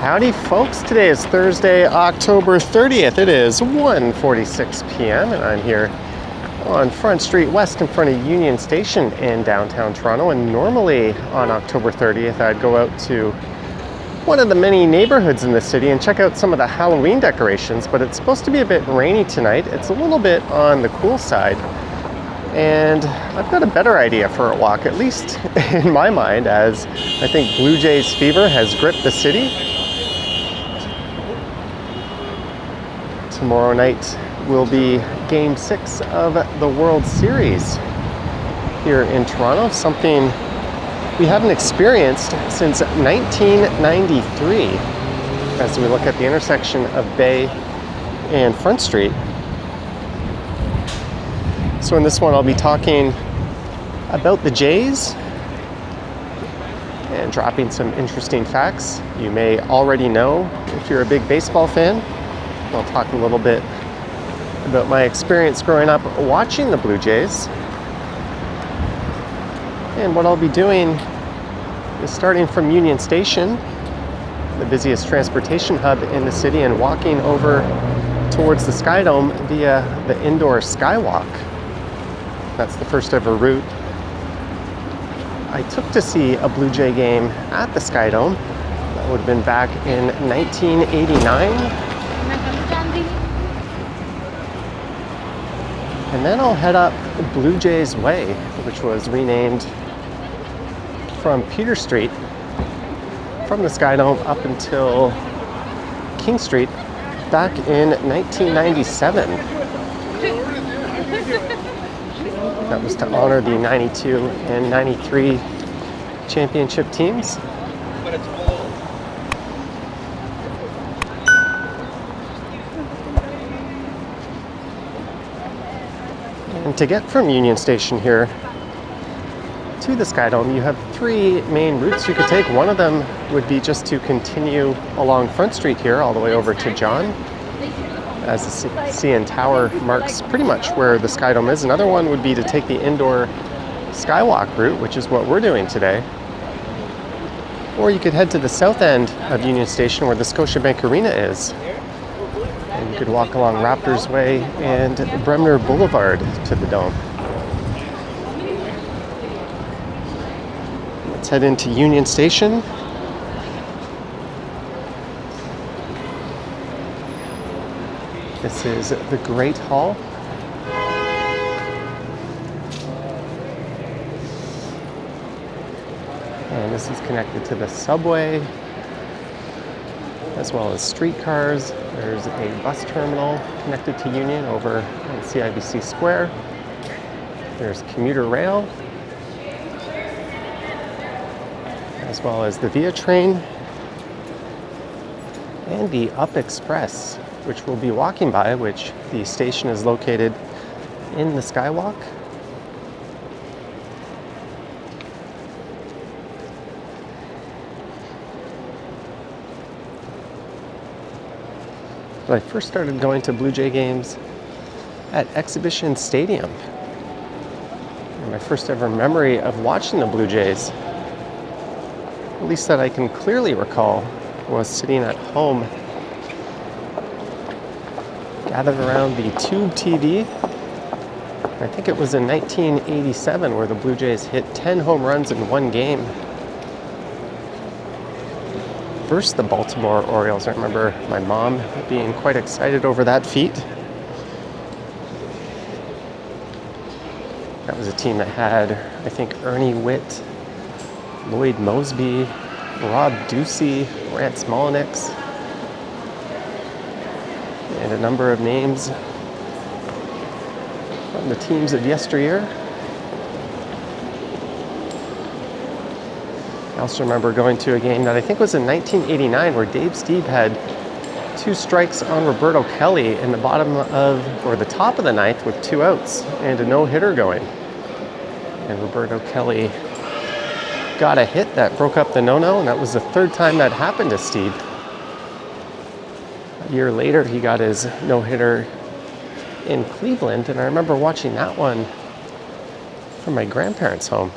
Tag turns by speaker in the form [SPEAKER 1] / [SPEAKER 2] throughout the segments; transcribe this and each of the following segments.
[SPEAKER 1] Howdy folks, today is Thursday, October 30th. It is 1:46 p.m. and I'm here on Front Street West in front of Union Station in downtown Toronto. And normally on October 30th I'd go out to one of the many neighborhoods in the city and check out some of the Halloween decorations, but it's supposed to be a bit rainy tonight. It's a little bit on the cool side. And I've got a better idea for a walk, at least in my mind, as I think Blue Jays fever has gripped the city. Tomorrow night will be Game 6 of the World Series here in Toronto, something we haven't experienced since 1993 as we look at the intersection of Bay and Front Street. So in this one I'll be talking about the Jays and dropping some interesting facts you may already know if you're a big baseball fan. I'll talk a little bit about my experience growing up watching the Blue Jays. And what I'll be doing is starting from Union Station, the busiest transportation hub in the city, and walking over towards the SkyDome via the indoor SkyWalk. That's the first ever route I took to see a Blue Jay game at the SkyDome. That would have been back in 1989. And then I'll head up Blue Jays Way, which was renamed from Peter Street from the SkyDome up until King Street back in 1997. That was to honor the 92 and 93 championship teams. And to get from Union Station here to the SkyDome, you have three main routes you could take. One of them would be just to continue along Front Street here all the way over to John, as the CN Tower marks pretty much where the SkyDome is. Another one would be to take the indoor SkyWalk route, which is what we're doing today. Or you could head to the south end of Union Station where the Scotiabank Arena is. And you could walk along Raptors Way and Bremner Boulevard to the Dome. Let's head into Union Station. This is the Great Hall. And this is connected to the subway, as well as streetcars. There's a bus terminal connected to Union over in CIBC Square. There's commuter rail, as well as the Via train and the Up Express, which we'll be walking by, which the station is located in the SkyWalk. But I first started going to Blue Jay games at Exhibition Stadium. And my first ever memory of watching the Blue Jays, at least that I can clearly recall, was sitting at home gathered around the tube TV. I think it was in 1987 where the Blue Jays hit 10 home runs in one game versus the Baltimore Orioles. I remember my mom being quite excited over that feat. That was a team that had, I think, Ernie Witt, Lloyd Mosby, Rob Ducey, Rance Molyneux, and a number of names from the teams of yesteryear. I also remember going to a game that I think was in 1989 where Dave Stieb had two strikes on Roberto Kelly in the bottom of, or the top of the ninth with two outs and a no-hitter going. And Roberto Kelly got a hit that broke up the no-no, and that was the third time that happened to Stieb. A year later, he got his no-hitter in Cleveland, and I remember watching that one from my grandparents' home.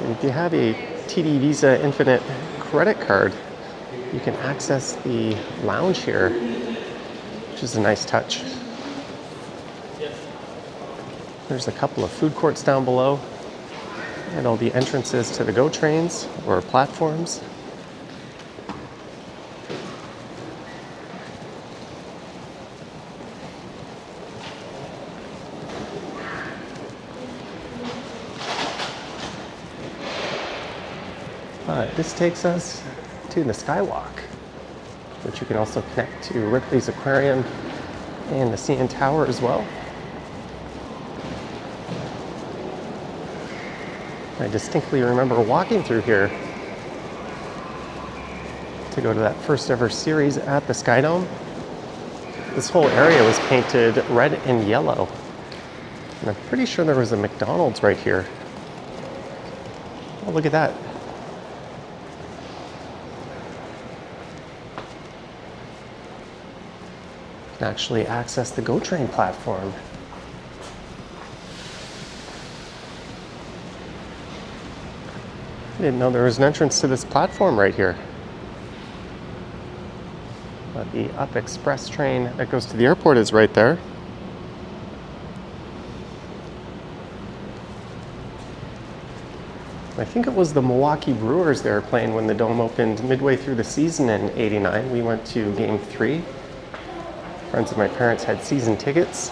[SPEAKER 1] And if you have a TD Visa Infinite credit card, you can access the lounge here, which is a nice touch. There's a couple of food courts down below, and all the entrances to the GO trains or platforms. This takes us to the SkyWalk, which you can also connect to Ripley's Aquarium and the CN Tower as well. I distinctly remember walking through here to go to that first ever series at the SkyDome. This whole area was painted red and yellow. And I'm pretty sure there was a McDonald's right here. Oh, look at that. You can actually access the GO train platform. I didn't know there was an entrance to this platform right here. But the Up Express train that goes to the airport is right there. I think it was the Milwaukee Brewers they were playing when the Dome opened midway through the season in '89. We went to Game 3. Friends of my parents had season tickets.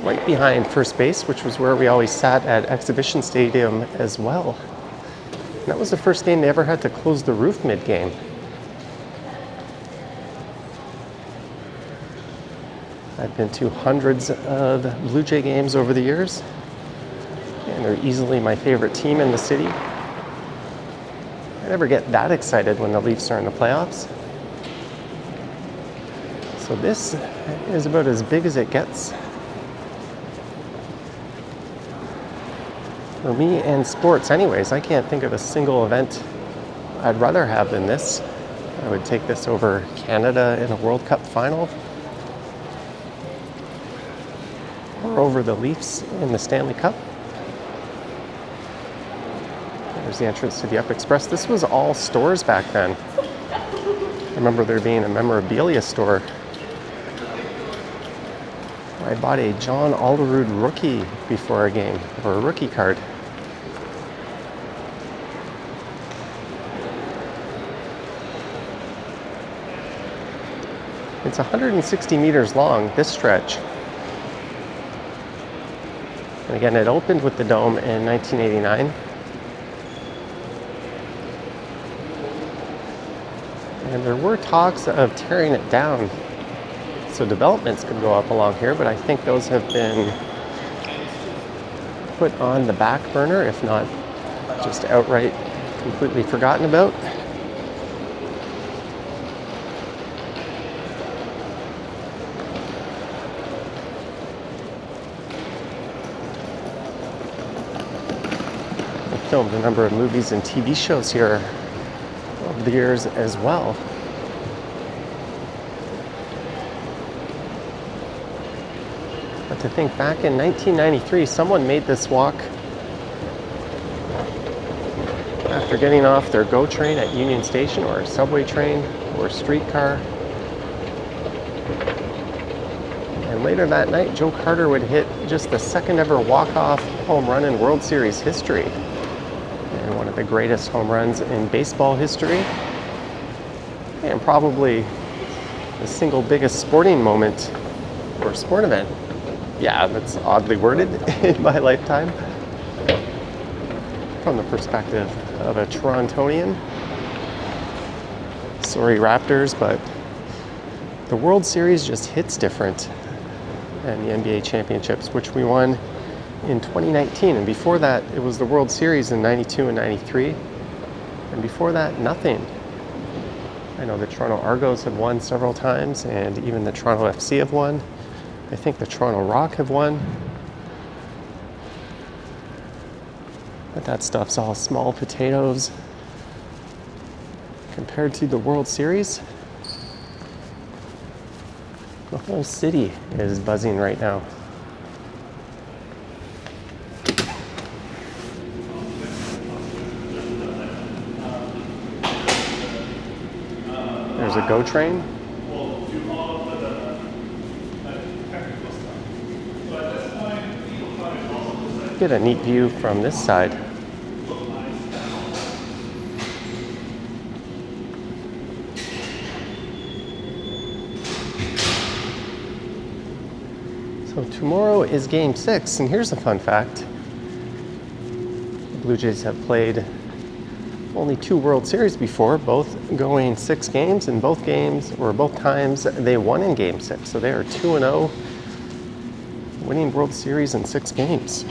[SPEAKER 1] Right behind first base, which was where we always sat at Exhibition Stadium as well. And that was the first game they ever had to close the roof mid-game. I've been to hundreds of Blue Jay games over the years, and they're easily my favorite team in the city. I never get that excited when the Leafs are in the playoffs. So this is about as big as it gets for me and sports anyways. I can't think of a single event I'd rather have than this. I would take this over Canada in a World Cup final, or over the Leafs in the Stanley Cup. There's the entrance to the Up Express. This was all stores back then. I remember there being a memorabilia store. I bought a John Alderud rookie before a game, or a rookie card. It's 160 meters long, this stretch. And again, it opened with the Dome in 1989. And there were talks of tearing it down so developments could go up along here, but I think those have been put on the back burner, if not just outright completely forgotten about. I filmed a number of movies and TV shows here over the years as well. But to think back in 1993, someone made this walk after getting off their GO train at Union Station, or a subway train, or a streetcar. And later that night, Joe Carter would hit just the second ever walk-off home run in World Series history. And one of the greatest home runs in baseball history. And probably the single biggest sporting moment or sport event. Yeah, that's oddly worded in my lifetime. From the perspective of a Torontonian. Sorry, Raptors, but the World Series just hits different than the NBA championships, which we won in 2019. And before that, it was the World Series in 92 and 93. And before that, nothing. I know the Toronto Argos have won several times, and even the Toronto FC have won. I think the Toronto Rock have won. But that stuff's all small potatoes compared to the World Series. The whole city is buzzing right now. There's a GO train. Get a neat view from this side. So tomorrow is Game 6, and here's a fun fact. The Blue Jays have played only 2 World Series before, both going 6 games, and both times they won in Game 6. So they are 2-0, winning World Series in 6 games.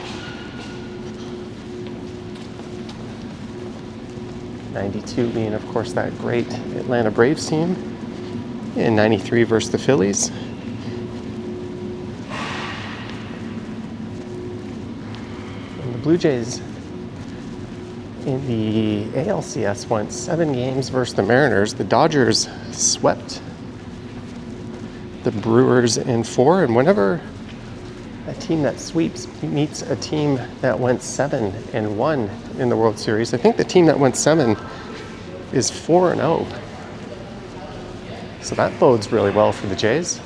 [SPEAKER 1] 92 being, of course, that great Atlanta Braves team, and 93 versus the Phillies. And the Blue Jays in the ALCS went 7 games versus the Mariners. The Dodgers swept the Brewers in 4, and whenever a team that sweeps meets a team that went 7-1 in the World Series, I think the team that went 7 is 4-0. So that bodes really well for the Jays.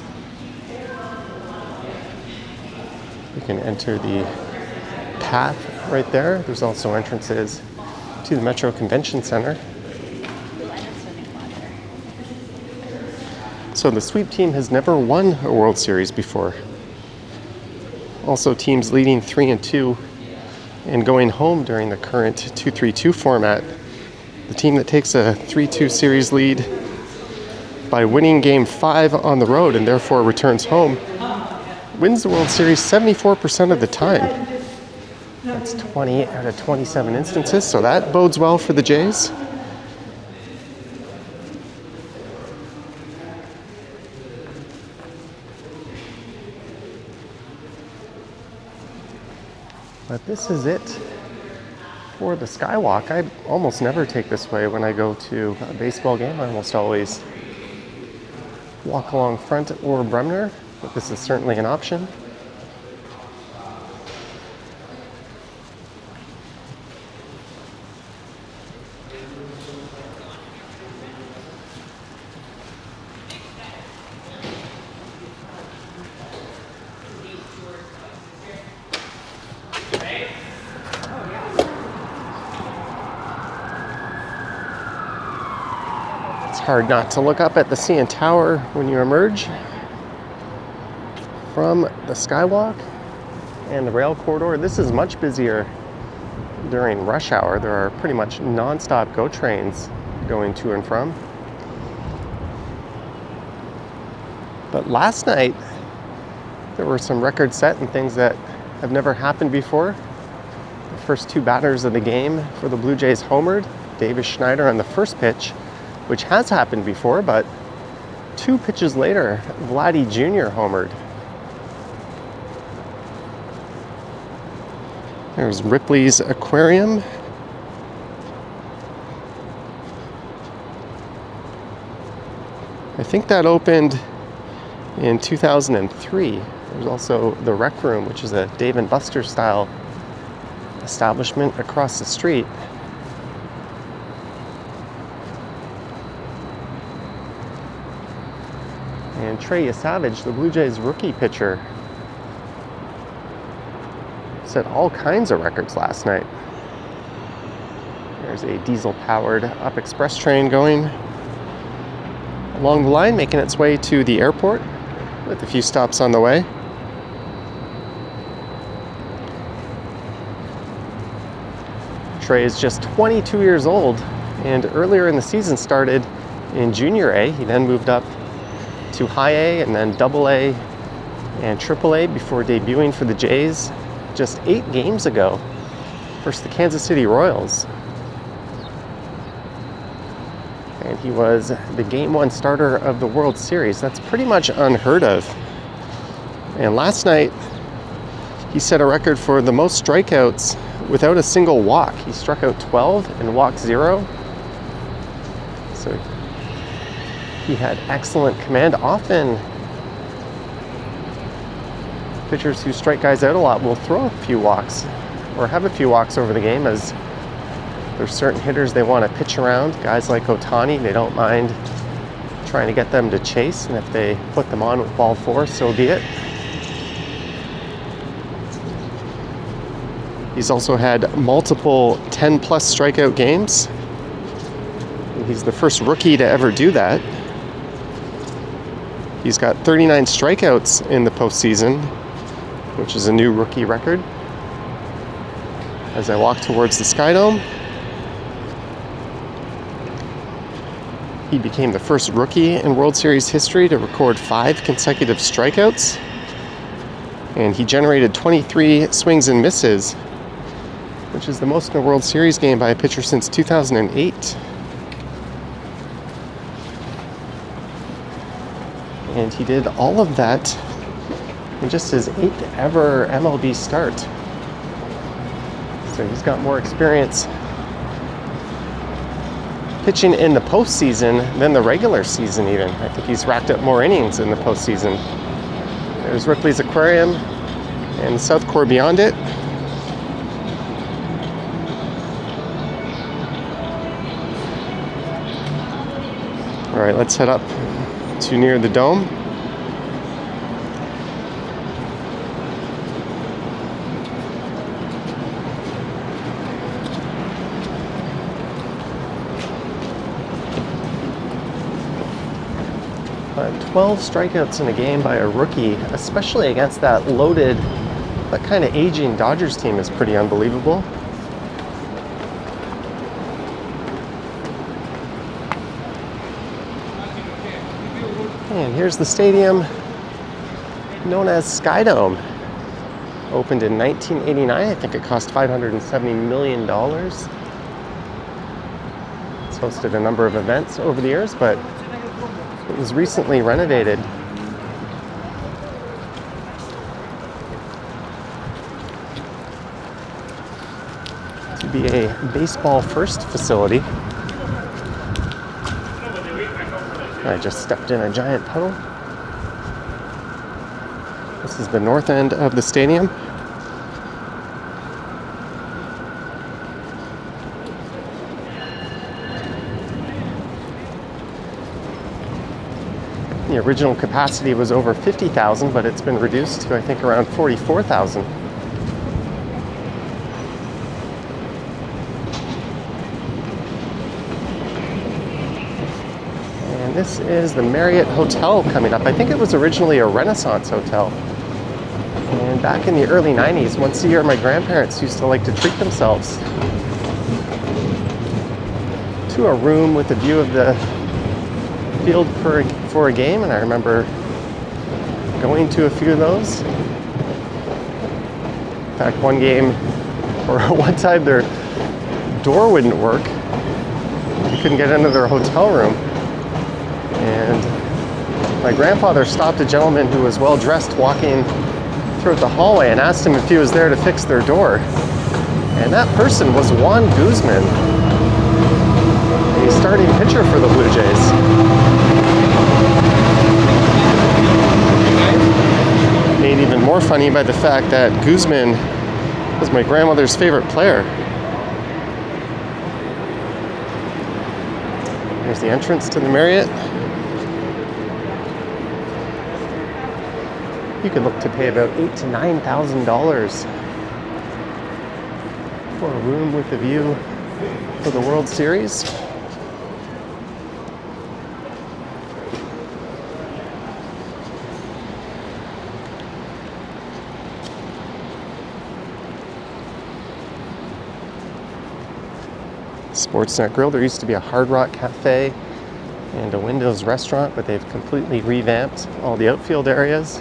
[SPEAKER 1] We can enter the path right there. There's also entrances to the Metro Convention Center. So the sweep team has never won a World Series before. Also, teams leading 3-2 and going home during the current 2-3-2 format. The team that takes a 3-2 series lead by winning Game 5 on the road and therefore returns home wins the World Series 74% of the time. That's 20 out of 27 instances, so that bodes well for the Jays. But this is it for the SkyWalk. I almost never take this way when I go to a baseball game. I almost always walk along Front or Bremner, but this is certainly an option. Hard not to look up at the CN Tower when you emerge from the SkyWalk and the rail corridor. This is much busier during rush hour. There are pretty much non-stop GO trains going to and from. But last night, there were some records set and things that have never happened before. The first 2 batters of the game for the Blue Jays homered. Davis Schneider on the first pitch, which has happened before, but 2 pitches later, Vladdy Jr. homered. There's Ripley's Aquarium. I think that opened in 2003. There's also the Rec Room, which is a Dave & Buster's style establishment across the street. And Trey Savage, the Blue Jays rookie pitcher, set all kinds of records last night. There's a diesel-powered Up Express train going along the line, making its way to the airport with a few stops on the way. Trey is just 22 years old, and earlier in the season started in Junior A. He then moved up to High A and then Double A and Triple A before debuting for the Jays just 8 games ago versus the Kansas City Royals. And he was the Game 1 starter of the World Series. That's pretty much unheard of. And last night, he set a record for the most strikeouts without a single walk. He struck out 12 and walked 0. So he had excellent command. Often, pitchers who strike guys out a lot will throw a few walks or have a few walks over the game, as there's certain hitters they want to pitch around. Guys like Ohtani, they don't mind trying to get them to chase, and if they put them on with ball 4, so be it. He's also had multiple 10-plus strikeout games. He's the first rookie to ever do that. He's got 39 strikeouts in the postseason, which is a new rookie record. As I walk towards the SkyDome, he became the first rookie in World Series history to record 5 consecutive strikeouts. And he generated 23 swings and misses, which is the most in a World Series game by a pitcher since 2008. And he did all of that in just his 8th ever MLB start. So he's got more experience pitching in the postseason than the regular season even. I think he's racked up more innings in the postseason. There's Ripley's Aquarium and the South Core beyond it. All right, let's head up to near the dome. But 12 strikeouts in a game by a rookie, especially against that loaded, that kind of aging Dodgers team, is pretty unbelievable. And here's the stadium known as SkyDome. Opened in 1989. I think it cost $570 million. It's hosted a number of events over the years, but it was recently renovated. To be a baseball first facility. I just stepped in a giant puddle. This is the north end of the stadium. The original capacity was over 50,000, but it's been reduced to, I think, around 44,000. This is the Marriott Hotel coming up. I think it was originally a Renaissance hotel. And back in the early 90s, once a year, my grandparents used to like to treat themselves to a room with a view of the field for a game. And I remember going to a few of those. In fact, one game, or one time, their door wouldn't work. You couldn't get into their hotel room. And my grandfather stopped a gentleman who was well dressed walking through the hallway and asked him if he was there to fix their door. And that person was Juan Guzman, a starting pitcher for the Blue Jays. Made even more funny by the fact that Guzman was my grandmother's favorite player. Here's the entrance to the Marriott. You could look to pay about $8,000 to $9,000 for a room with a view for the World Series. Sportsnet Grill. There used to be a Hard Rock Cafe and a Windows restaurant, but they've completely revamped all the outfield areas.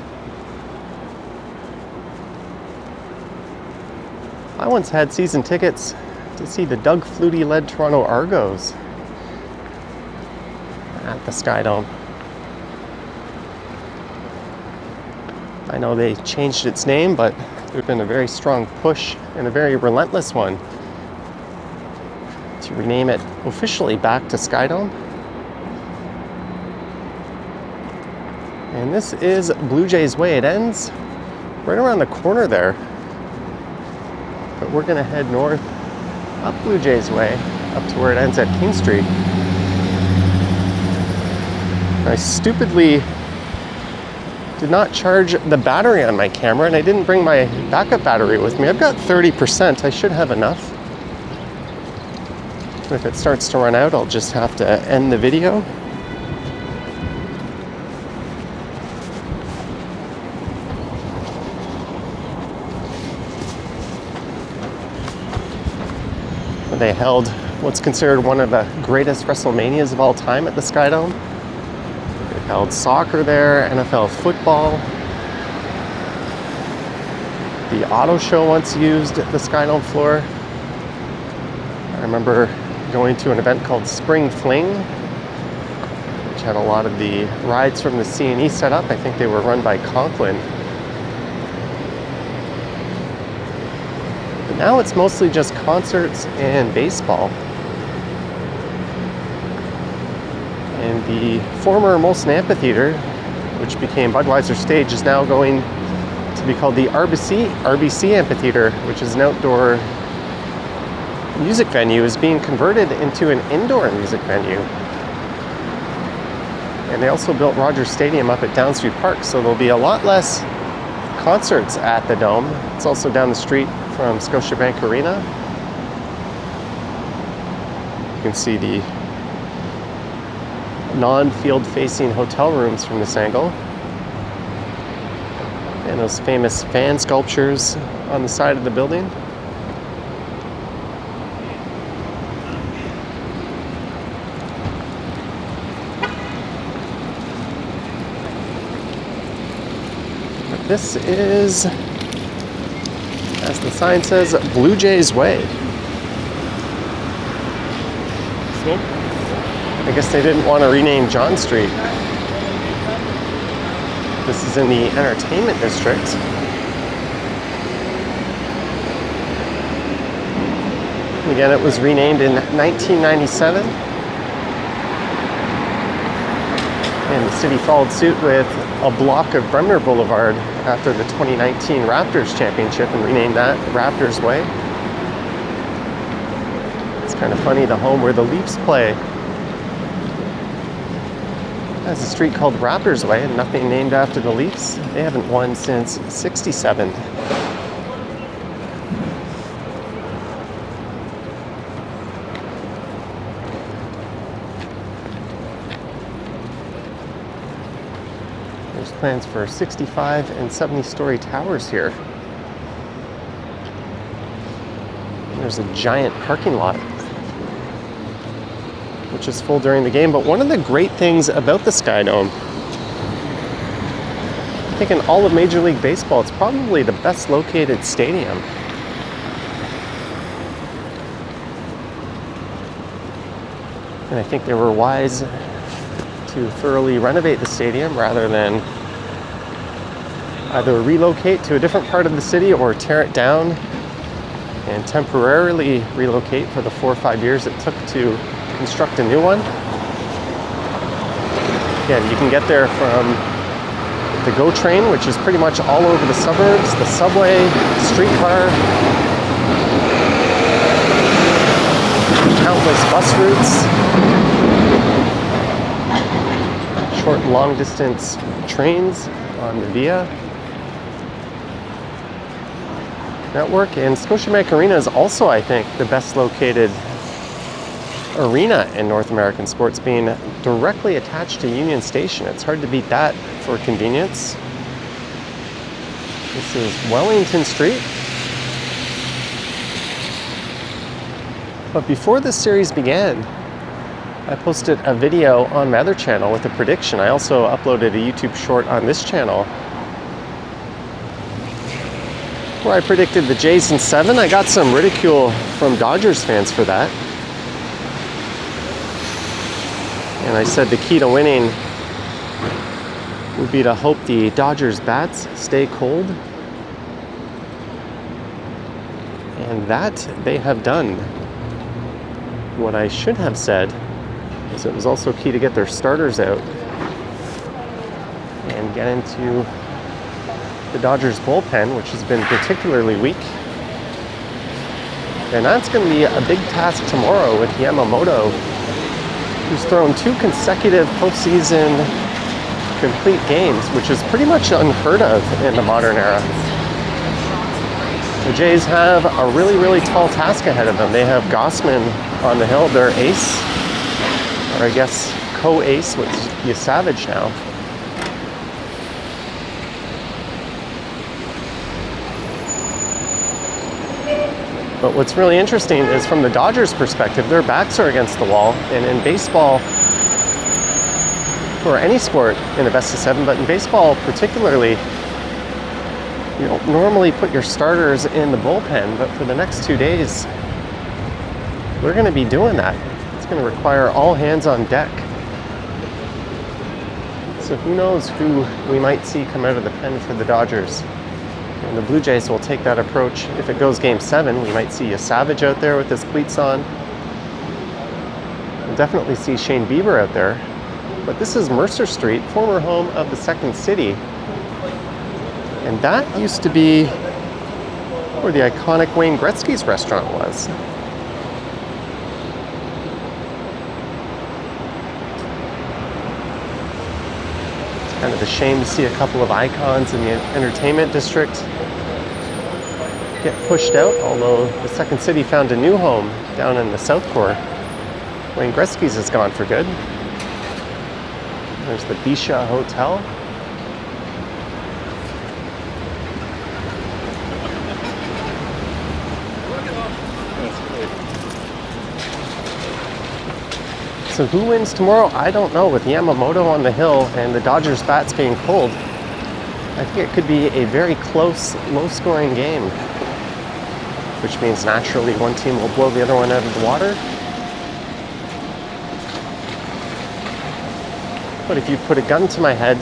[SPEAKER 1] I once had season tickets to see the Doug Flutie-led Toronto Argos at the SkyDome. I know they changed its name, but there's been a very strong push and a very relentless one to rename it officially back to SkyDome. And this is Blue Jays Way. It ends right around the corner there. But we're gonna head north up Blue Jays Way, up to where it ends at King Street. I stupidly did not charge the battery on my camera, and I didn't bring my backup battery with me. I've got 30%. I should have enough. If it starts to run out, I'll just have to end the video. They held what's considered one of the greatest WrestleManias of all time at the SkyDome. They held soccer there, NFL football. The auto show once used the SkyDome floor. I remember going to an event called Spring Fling, which had a lot of the rides from the C&E set up. I think they were run by Conklin. But now it's mostly just concerts and baseball. And the former Molson Amphitheater, which became Budweiser Stage, is now going to be called the RBC Amphitheater, which is an outdoor music venue, is being converted into an indoor music venue. And they also built Rogers Stadium up at Downstreet Park, so there'll be a lot less concerts at the Dome. It's also down the street from Scotiabank Arena. You can see the non-field facing hotel rooms from this angle. And those famous fan sculptures on the side of the building. This is, as the sign says, Blue Jays Way. See? I guess they didn't want to rename John Street. This is in the entertainment district. Again, it was renamed in 1997. And the city followed suit with a block of Bremner Boulevard after the 2019 Raptors Championship and renamed that Raptors Way. It's kind of funny, the home where the Leafs play has a street called Raptors Way and nothing named after the Leafs. They haven't won since '67. There's plans for 65 and 70-story towers here. And there's a giant parking lot, which is full during the game. But one of the great things about the SkyDome, I think in all of Major League Baseball, it's probably the best located stadium. And I think they were wise to thoroughly renovate the stadium rather than either relocate to a different part of the city or tear it down and temporarily relocate for the 4 or 5 years it took to construct a new one. Again, you can get there from the GO train, which is pretty much all over the suburbs, the subway, streetcar, countless bus routes, short and long distance trains on the VIA network. And Scotiabank Arena is also, I think, the best located arena in North American sports, being directly attached to Union Station. It's hard to beat that for convenience. This is Wellington Street. But before this series began, I posted a video on my other channel with a prediction. I also uploaded a YouTube short on this channel where I predicted the Jays in 7. I got some ridicule from Dodgers fans for that. And I said the key to winning would be to hope the Dodgers bats stay cold. And that they have done. What I should have said is it was also key to get their starters out and get into the Dodgers bullpen, which has been particularly weak. And that's going to be a big task tomorrow with Yamamoto who's thrown 2 consecutive postseason complete games, which is pretty much unheard of in the modern era. The Jays have a really, really tall task ahead of them. They have Gossman on the hill, their ace, or I guess co-ace with Savage now. But what's really interesting is from the Dodgers' perspective, their backs are against the wall. And in baseball, or any sport in a best of 7, but in baseball particularly, you don't normally put your starters in the bullpen, but for the next 2 days, we're going to be doing that. It's going to require all hands on deck. So who knows who we might see come out of the pen for the Dodgers. And the Blue Jays will take that approach. If it goes Game 7, we might see a Savage out there with his cleats on. We'll definitely see Shane Bieber out there. But this is Mercer Street, former home of the Second City. And that used to be where the iconic Wayne Gretzky's restaurant was. It's kind of a shame to see a couple of icons in the entertainment district get pushed out, although the Second City found a new home down in the South Core. Wayne Gretzky's is gone for good. There's the Bisha Hotel. So who wins tomorrow? I don't know. With Yamamoto on the hill and the Dodgers bats being pulled, I think it could be a very close, low-scoring game, which means naturally one team will blow the other one out of the water. But if you put a gun to my head,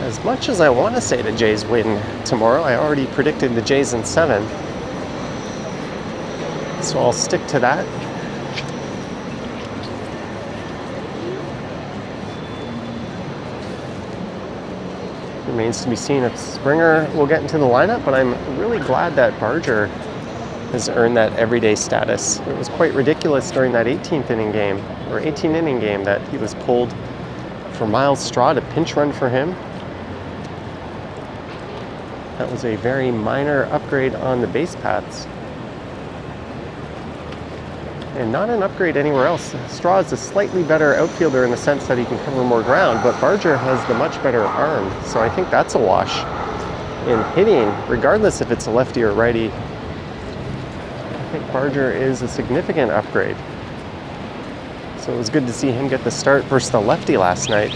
[SPEAKER 1] as much as I want to say the Jays win tomorrow, I already predicted the Jays in 7. So I'll stick to that. Remains to be seen if Springer will get into the lineup, but I'm really glad that Barger has earned that everyday status. It was quite ridiculous during that 18th inning game, or 18-inning game, that he was pulled for Miles Straw to pinch run for him. That was a very minor upgrade on the base paths. And not an upgrade anywhere else. Straw is a slightly better outfielder in the sense that he can cover more ground, but Barger has the much better arm. So I think that's a wash in hitting, regardless if it's a lefty or righty. I think Barger is a significant upgrade. So it was good to see him get the start versus the lefty last night.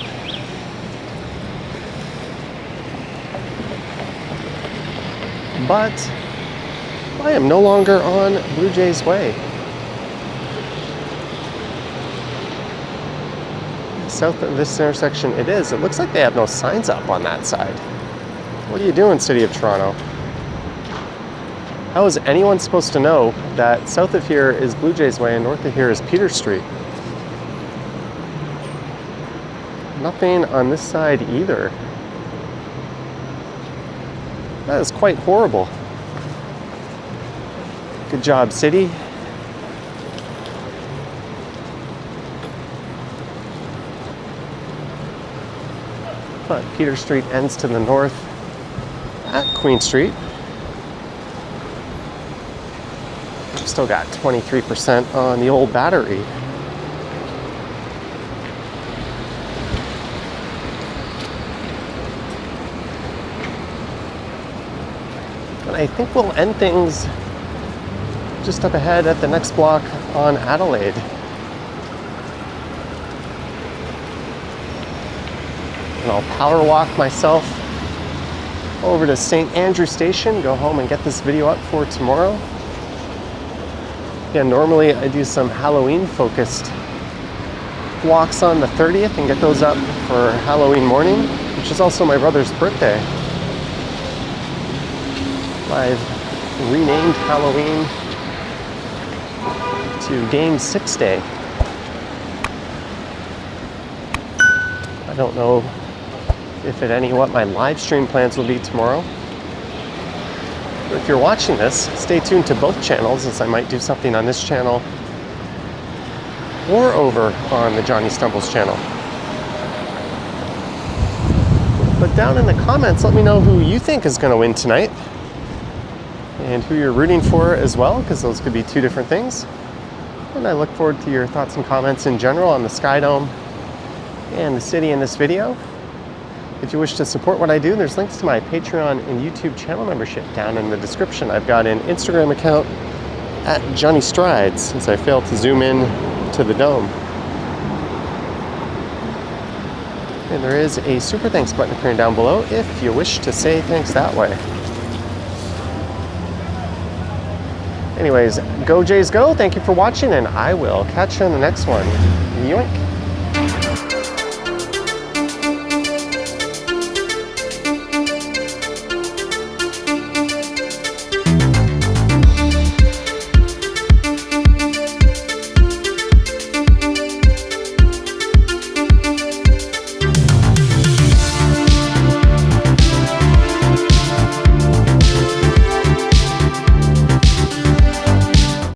[SPEAKER 1] But I am no longer on Blue Jays way. South of this intersection, it is. It looks like they have no signs up on that side. What are you doing, City of Toronto? How is anyone supposed to know that south of here is Blue Jays Way and north of here is Peter Street? Nothing on this side either. That is quite horrible. Good job, City. But Peter Street ends to the north at Queen Street. I've still got 23% on the old battery. But I think we'll end things just up ahead at the next block on Adelaide. And I'll power walk myself over to St. Andrew Station, go home and get this video up for tomorrow. Yeah, normally I do some Halloween focused walks on the 30th and get those up for Halloween morning, which is also my brother's birthday. I've renamed Halloween to Game 6 Day. I don't know if at any what my live stream plans will be tomorrow. But if you're watching this, stay tuned to both channels, as I might do something on this channel or over on the Johnny Stumbles channel. But down in the comments, let me know who you think is going to win tonight and who you're rooting for as well, because those could be two different things. And I look forward to your thoughts and comments in general on the SkyDome and the city in this video. If you wish to support what I do, there's links to my Patreon and YouTube channel membership down in the description. I've got an Instagram account at Johnny Strides, since I failed to zoom in to the dome. And there is a super thanks button appearing down below if you wish to say thanks that way. Anyways, go Jays go. Thank you for watching, and I will catch you in the next one. Yoink.